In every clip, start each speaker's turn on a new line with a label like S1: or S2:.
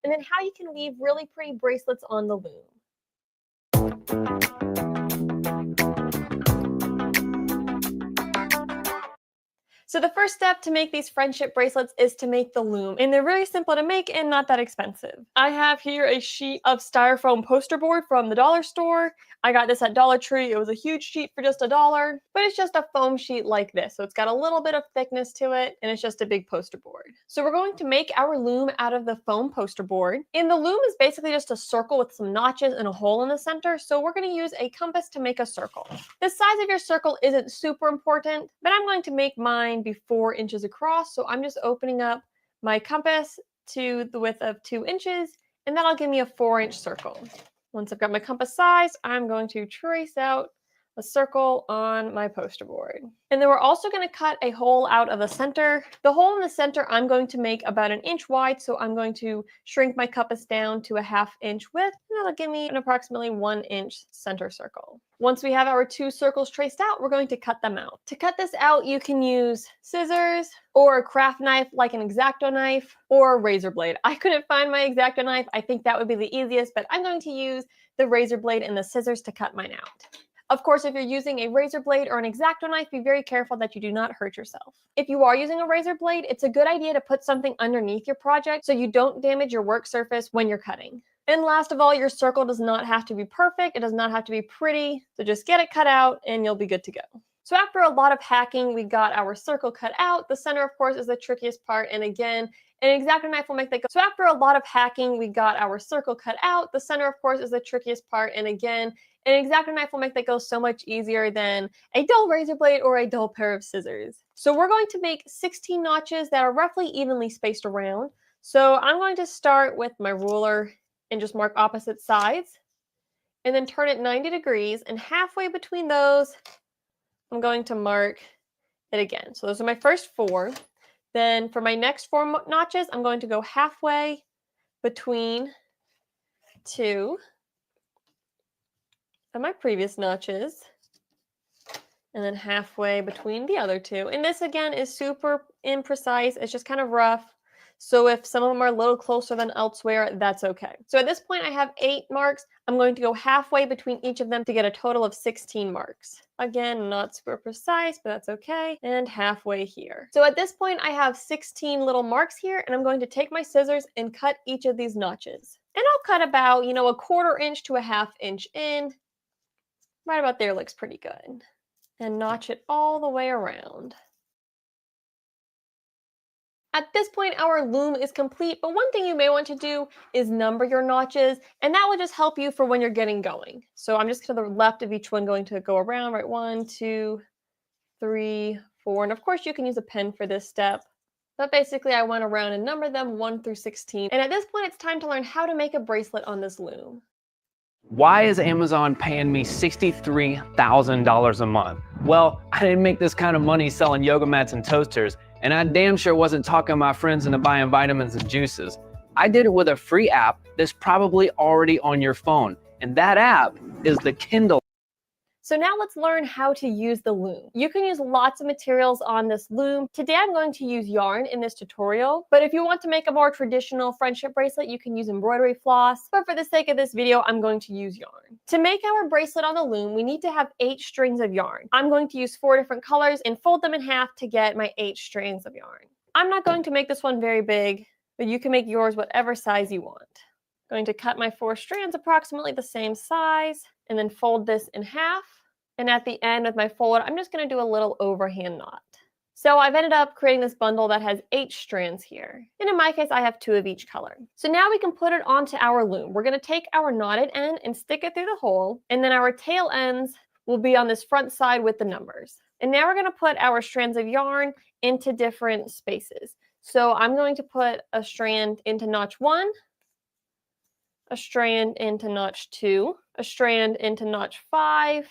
S1: and then how you can weave really pretty bracelets on the loom. So the first step to make these friendship bracelets is to make the loom, and they're really simple to make and not that expensive. I have here a sheet of styrofoam poster board from the dollar store. I got this at Dollar Tree. It was a huge sheet for just $1, but it's just a foam sheet like this. So it's got a little bit of thickness to it, and it's just a big poster board. So we're going to make our loom out of the foam poster board. And the loom is basically just a circle with some notches and a hole in the center. So we're going to use a compass to make a circle. The size of your circle isn't super important, but I'm going to make mine be 4 inches across. So I'm just opening up my compass to the width of 2 inches, and that'll give me a 4-inch circle. Once I've got my compass size, I'm going to trace out a circle on my poster board. And then we're also going to cut a hole out of the center. The hole in the center I'm going to make about 1 inch wide, so I'm going to shrink my compass down to a 1/2 inch width, and that'll give me an approximately 1 inch center circle. Once we have our 2 circles traced out, we're going to cut them out. To cut this out, you can use scissors or a craft knife like an X-Acto knife or a razor blade. I couldn't find my X-Acto knife. I think that would be the easiest, but I'm going to use the razor blade and the scissors to cut mine out. Of course, if you're using a razor blade or an X-Acto knife, be very careful that you do not hurt yourself. If you are using a razor blade, it's a good idea to put something underneath your project so you don't damage your work surface when you're cutting. And last of all, your circle does not have to be perfect. It does not have to be pretty. So just get it cut out and you'll be good to go. So after a lot of hacking, we got our circle cut out. The center, of course, is the trickiest part. And again, an X-Acto knife will make that go. So after a lot of hacking, we got our circle cut out. The center, of course, is the trickiest part. And again, an X-Acto knife will make that go so much easier than a dull razor blade or a dull pair of scissors. So we're going to make 16 notches that are roughly evenly spaced around. So I'm going to start with my ruler and just mark opposite sides, and then turn it 90 degrees, and halfway between those, I'm going to mark it again. So those are my first 4. Then for my next 4 notches, I'm going to go halfway between 2 of my previous notches, and then halfway between the other 2. And this again is super imprecise. It's just kind of rough. So if some of them are a little closer than elsewhere, that's okay. So at this point, I have 8 marks. I'm going to go halfway between each of them to get a total of 16 marks. Again, not super precise, but that's okay. And halfway here. So at this point, I have 16 little marks here, and I'm going to take my scissors and cut each of these notches. And I'll cut about, a 1/4 inch to a 1/2 inch in. Right about there looks pretty good. And notch it all the way around. At this point, our loom is complete, but one thing you may want to do is number your notches, and that will just help you for when you're getting going. So I'm just to the left of each one going to go around, right? 1, 2, 3, 4, and of course you can use a pen for this step. But basically I went around and numbered them 1 through 16. And at this point, it's time to learn how to make a bracelet on this loom.
S2: Why is Amazon paying me $63,000 a month? Well, I didn't make this kind of money selling yoga mats and toasters, and I damn sure wasn't talking my friends into buying vitamins and juices. I did it with a free app that's probably already on your phone, and that app is the Kindle.
S1: So now let's learn how to use the loom. You can use lots of materials on this loom. Today I'm going to use yarn in this tutorial, but if you want to make a more traditional friendship bracelet, you can use embroidery floss. But for the sake of this video, I'm going to use yarn. To make our bracelet on the loom, we need to have 8 strings of yarn. I'm going to use 4 different colors and fold them in half to get my 8 strands of yarn. I'm not going to make this one very big, but you can make yours whatever size you want. I'm going to cut my 4 strands approximately the same size and then fold this in half. And at the end of my fold, I'm just going to do a little overhand knot. So I've ended up creating this bundle that has 8 strands here. And in my case, I have 2 of each color. So now we can put it onto our loom. We're going to take our knotted end and stick it through the hole. And then our tail ends will be on this front side with the numbers. And now we're going to put our strands of yarn into different spaces. So I'm going to put a strand into notch 1, a strand into notch 2, a strand into notch 5,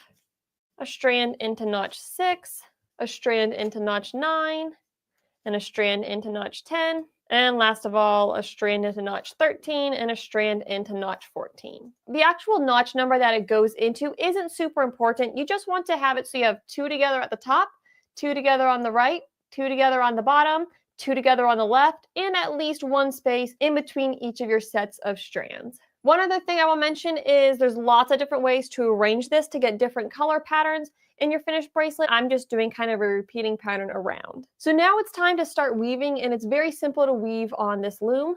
S1: a strand into notch 6, a strand into notch 9, and a strand into notch 10, and last of all, a strand into notch 13 and a strand into notch 14. The actual notch number that it goes into isn't super important. You just want to have it so you have 2 together at the top, 2 together on the right, 2 together on the bottom, 2 together on the left, and at least 1 space in between each of your sets of strands. One other thing I will mention is there's lots of different ways to arrange this to get different color patterns in your finished bracelet. I'm just doing kind of a repeating pattern around. So now it's time to start weaving, and it's very simple to weave on this loom.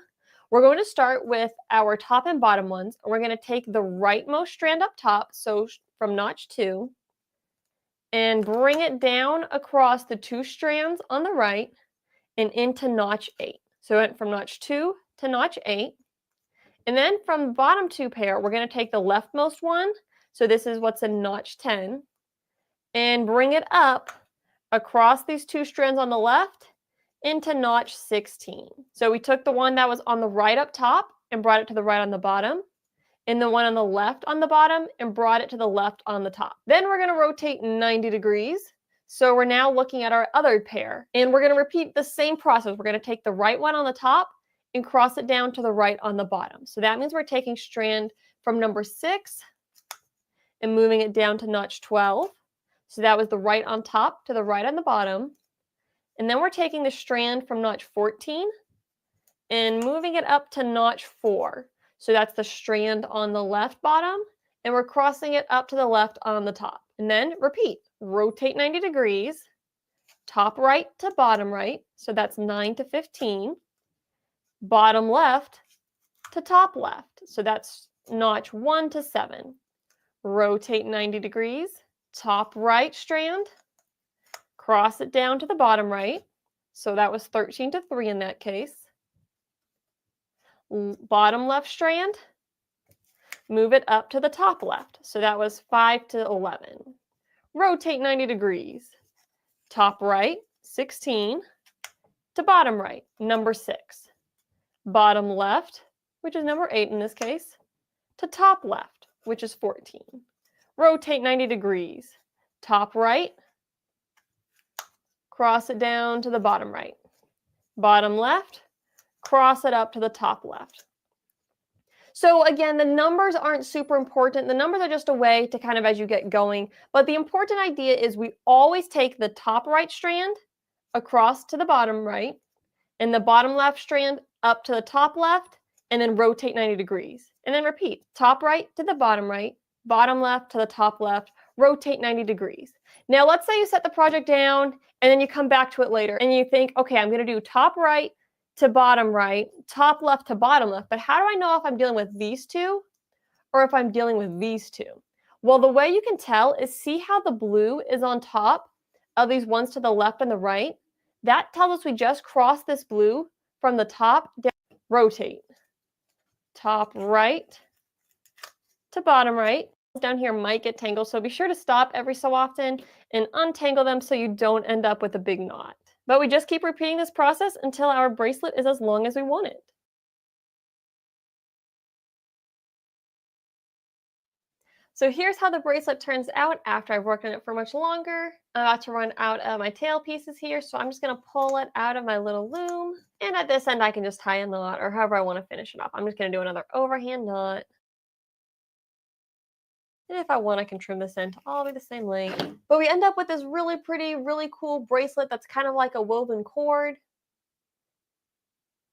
S1: We're going to start with our top and bottom ones. We're going to take the rightmost strand up top, so from notch 2, and bring it down across the 2 strands on the right and into notch 8. So it went from notch 2 to notch 8. And then from the bottom 2 pair, we're going to take the leftmost one, so this is what's in notch 10, and bring it up across these 2 strands on the left into notch 16. So we took the one that was on the right up top and brought it to the right on the bottom, and the one on the left on the bottom and brought it to the left on the top. Then we're going to rotate 90 degrees. So we're now looking at our other pair, and we're going to repeat the same process. We're going to take the right one on the top and cross it down to the right on the bottom. So that means we're taking strand from number 6 and moving it down to notch 12. So that was the right on top to the right on the bottom. And then we're taking the strand from notch 14 and moving it up to notch 4. So that's the strand on the left bottom, and we're crossing it up to the left on the top. And then repeat, rotate 90 degrees, top right to bottom right, so that's 9 to 15, bottom left to top left, so that's notch 1 to 7. Rotate 90 degrees, top right strand, cross it down to the bottom right, so that was 13 to 3 in that case. Bottom left strand, move it up to the top left, so that was 5 to 11. Rotate 90 degrees, top right, 16, to bottom right, number 6. Bottom left, which is number 8 in this case, to top left, which is 14. Rotate 90 degrees, top right, cross it down to the bottom right. Bottom left, cross it up to the top left. So again, the numbers aren't super important. The numbers are just a way to kind of as you get going. But the important idea is we always take the top right strand across to the bottom right and the bottom left strand up to the top left and then rotate 90 degrees. And then repeat, top right to the bottom right, bottom left to the top left, rotate 90 degrees. Now let's say you set the project down and then you come back to it later and you think, okay, I'm going to do top right to bottom right, top left to bottom left, but how do I know if I'm dealing with these two or if I'm dealing with these two? Well, the way you can tell is see how the blue is on top of these ones to the left and the right? That tells us we just crossed this blue from the top down. Rotate. Top right to bottom right. Down here might get tangled, so be sure to stop every so often and untangle them so you don't end up with a big knot. But we just keep repeating this process until our bracelet is as long as we want it. So here's how the bracelet turns out after I've worked on it for much longer. I'm about to run out of my tail pieces here, so I'm just going to pull it out of my little loom. And at this end, I can just tie in the knot or however I want to finish it off. I'm just going to do another overhand knot. And if I want, I can trim this end to all be the same length. But we end up with this really pretty, really cool bracelet that's kind of like a woven cord.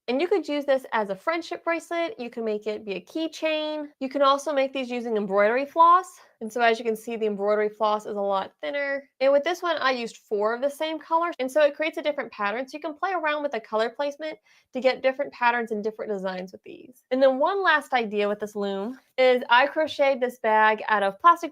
S1: And you could use this as a friendship bracelet. You can make it be a keychain. You can also make these using embroidery floss. And so as you can see, the embroidery floss is a lot thinner. And with this one, I used 4 of the same color. And so it creates a different pattern. So you can play around with the color placement to get different patterns and different designs with these. And then one last idea with this loom is I crocheted this bag out of plastic